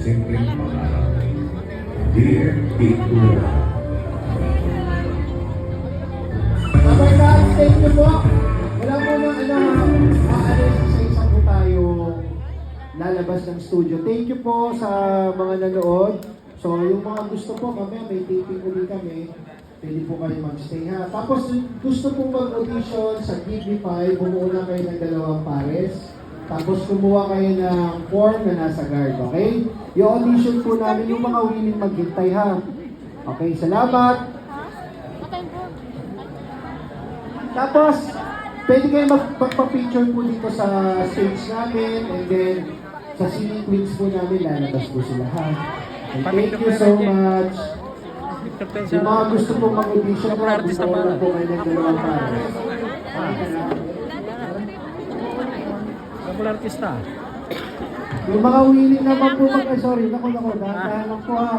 simpleng pangarap. Dear Itura. Kapag thank you po. Wala po nang aalis sa isa po tayo lalabas ng studio. Thank you po sa mga nanood. So, yung mga gusto po, mamaya may taping ulit kami. Pwede po kayo magstay ha. Tapos, gusto pong mag-audition sa TV5, bumuo na kayo ng 2 pares. Tapos, kumuha kayo ng form na nasa guard, okay? Yung audition po namin, yung mga willing maghintay ha. Okay, salamat! Tapos, pwede kayo magpa-picture po dito sa stage namin and then sa singing queens po namin, lalabas po sila ha. And thank you so much. Yung mga gusto pong mag-audition po, gusto ko lang po kayo ng 2 pares. Popular artista. Yung mga willing naman po sorry, naku, dahan lang po ha.